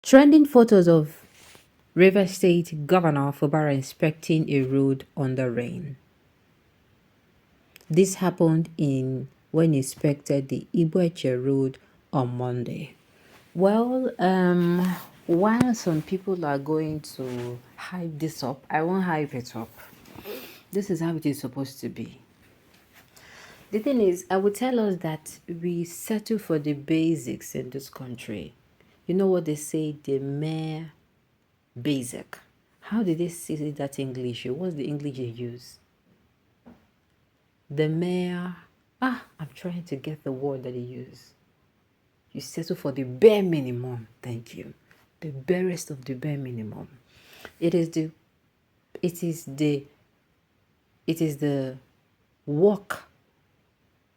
Trending photos of River State Governor Fubara inspecting a road under rain. This happened in when he inspected the Ibueche Road on Monday. Well, while some people are going to hype this up, I won't hype it up. This is how it is supposed to be. The thing is, I would tell us that we settle for the basics in this country. You know what they say, the mere basic. How did they say that English? What's the English they use? The mere, I'm trying to get the word that they use. You settle for the bare minimum. Thank you. The barest of the bare minimum. It is the it is the it is the work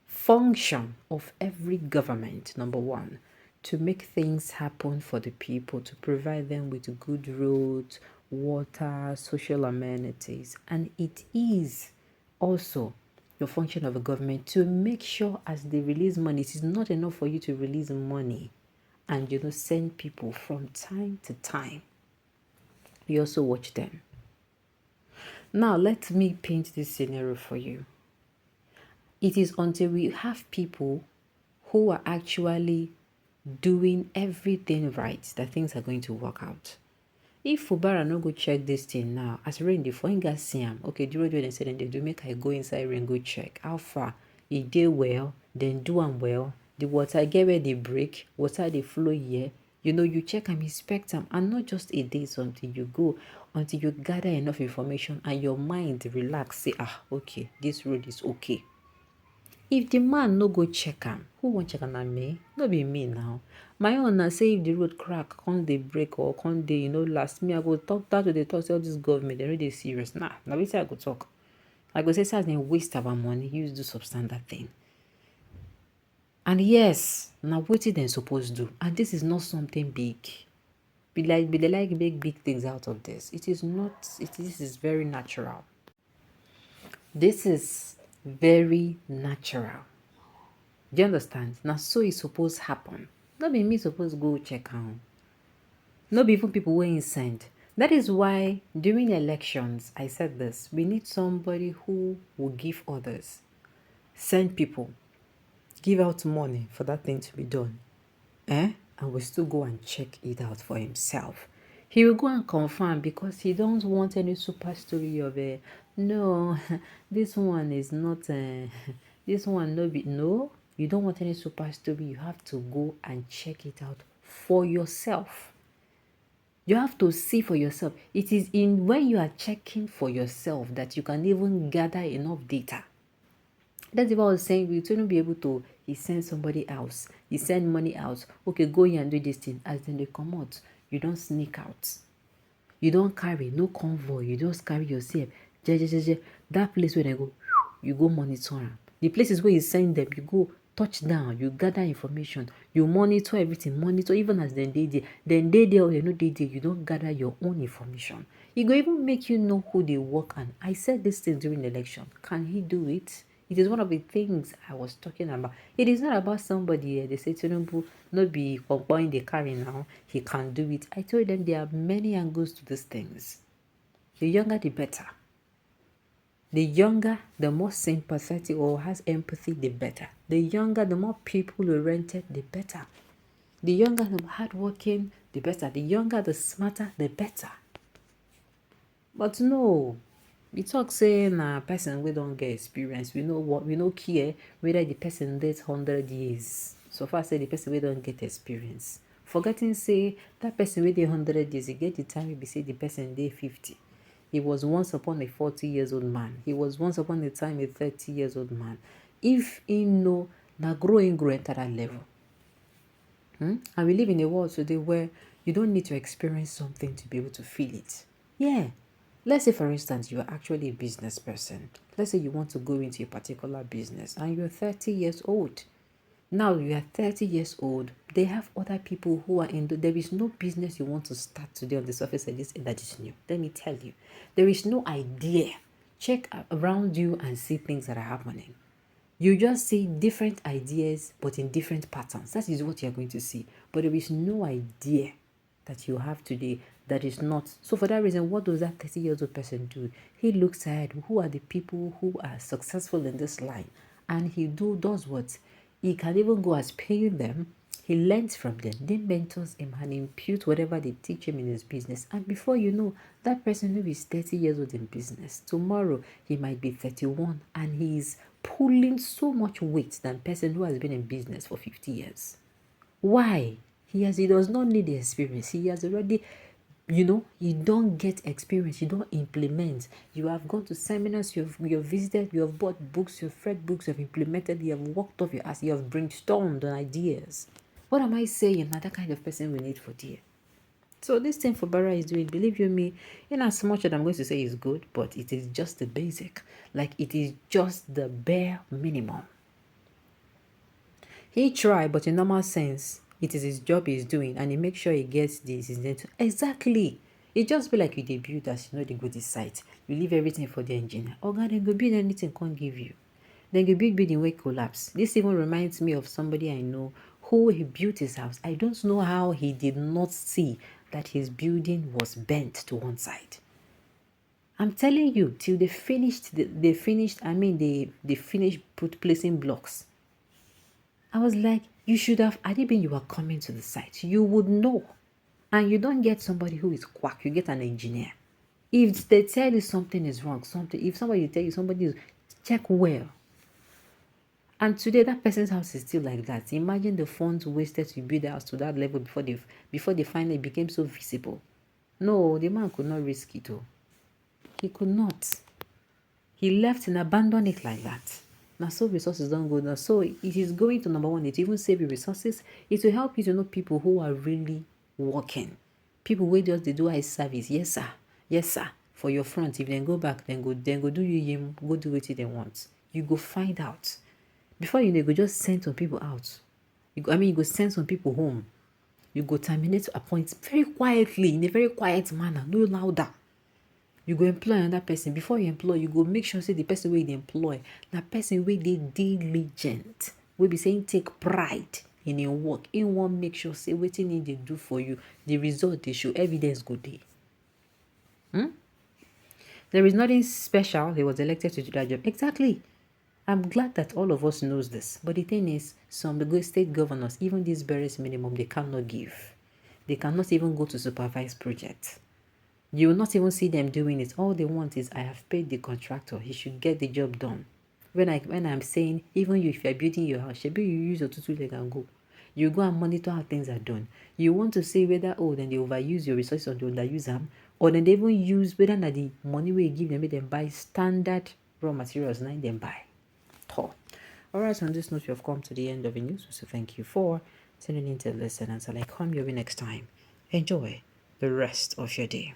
function of every government, number one, to make things happen for the people, to provide them with good roads, water, social amenities. And it is also the function of a government to make sure as they release money, it is not enough for you to release money and send people from time to time. You also watch them. Now let me paint this scenario for you. It is until we have people who are actually doing everything right that things are going to work out. If Fubara no go check this thing now, as rain the phone got see am, okay, the road they said they do make I go inside rain go check how far it did well, then do am well. The water get where they break, water they flow here. You check and inspect them, and not just a day until you go, until you gather enough information and your mind relax. Say, okay, this road is okay. If the man no go check am, who won't check am? Na me? No be me now. My own na say if the road crack, can't they break or can't they, last me, I go talk that to the talk say all this government, they really serious. Nah, na wetin I go talk. I go say as dem waste our money, use do substandard thing. And yes, na wetin dem suppose do. And this is not something big. They like make big things out of this. It is not, this is very natural. This is very natural. Do you understand? Now, so it's supposed to happen. Not be me supposed to go check out. Not be even people were inside. That is why during elections, I said this. We need somebody who will give others. Send people. Give out money for that thing to be done. And will still go and check it out for himself. He will go and confirm because he don't want any super story of no, this one is not this one no, you don't want any super story. You have to go and check it out for yourself. You have to see for yourself. It is in when you are checking for yourself that you can even gather enough data. That's what I was saying. We shouldn't be able to. He send somebody else. He send money out. Okay, go here and do this thing. As then they come out, you don't sneak out. You don't carry no convoy. You just carry yourself. That place where they go, you go monitor them. The places where you send them, you go touch down. You gather information. You monitor everything. Monitor even as then they there. Then they there or they no they there. You don't gather your own information. It go even make you know who they work on. I said this thing during the election. Can he do it? It is one of the things I was talking about. It is not about somebody. They say Tinubu not be comparing the carry now. He can do it. I told them there are many angles to these things. The younger, the better. The younger, the more sympathetic or has empathy, the better. The younger, the more people-oriented, the better. The younger, the hardworking, the better. The younger, the smarter, the better. But no, we talk saying a person we don't get experience. We know what we know care whether the person dates 100 years. So far say the person we don't get experience. Forgetting say that person with the 100 years, you get the time we say the person day 50. He was once upon a 40 years old man. He was once upon a time a 30 years old man. If he know na growing to that level. And we live in a world today where you don't need to experience something to be able to feel it. Yeah. Let's say, for instance, you are actually a business person. Let's say you want to go into a particular business and you're 30 years old. Now you are 30 years old. They have other people who are there is no business you want to start today on the surface of this that is new. Let me tell you, there is no idea. Check around you and see things that are happening. You just see different ideas, but in different patterns. That is what you're going to see. But there is no idea that you have today that is not. So for that reason, what does that 30 years old person do? He looks ahead. Who are the people who are successful in this line? And he does what? He can even go as paying them. He learns from them. They mentors him and impute whatever they teach him in his business. And before you know, that person who is 30 years old in business, tomorrow he might be 31 and he's pulling so much weight than person who has been in business for 50 years. Why? He does not need the experience. He has already, you don't get experience, you don't implement. You have gone to seminars, you've visited, you have bought books, you've read books, you've implemented, you have worked off your ass, you have brainstormed on ideas. What am I saying? Now that kind of person we need for dear. So this thing Fubara is doing, believe you me, in as much that I'm going to say is good, but it is just the basic. Like it is just the bare minimum. He tried, but in normal sense, it is his job he's doing, and he makes sure he gets this. Exactly. It just be like you debut as you know they go this site. You leave everything for the engineer. Oh God, then go build anything can't give you. Then you build building way collapse. This even reminds me of somebody I know who he built his house. I don't know how he did not see that his building was bent to one side. I'm telling you, till they finished, they finished placing blocks. I was like, you should have, had it been you were coming to the site, you would know. And you don't get somebody who is quack, you get an engineer. If they tell you something is wrong, if somebody tell you somebody is, check well. And today that person's house is still like that. Imagine the funds wasted to build the house to that level before they finally became so visible. No, the man could not risk it. He could not. He left and abandoned it like that. Now, so resources don't go down. So it is going to number one, it even save you resources. It will help you to know people who are really working. People who just they do eye service. Yes, sir. Yes, sir. For your front. If they go back, then go do you go do what they want. You go find out. Before you know, you go just send some people out. You go send some people home. You go terminate appointments very quietly, in a very quiet manner, no louder. You go employ another person. Before you employ, you go make sure say the person wey you employ, na person wey dey diligent, wey be saying take pride in your work. In wan make sure say wetin e dey do for you, the result dey show, evidence go dey. There is nothing special. He was elected to do that job. Exactly. I'm glad that all of us knows this. But the thing is, some state governors, even this barest minimum, they cannot give. They cannot even go to supervise projects. You will not even see them doing it. All they want is, I have paid the contractor. He should get the job done. When I'm saying, even if you're building your house, maybe you use your tutu leg and go. You go and monitor how things are done. You want to see whether, then they overuse your resources or they underuse them. Or then they even use whether not the money we give them, make them buy standard raw materials, not them buy. Alright, on this note, we have come to the end of the news. So thank you for tuning in to listen. Until I come your way next time. Enjoy the rest of your day.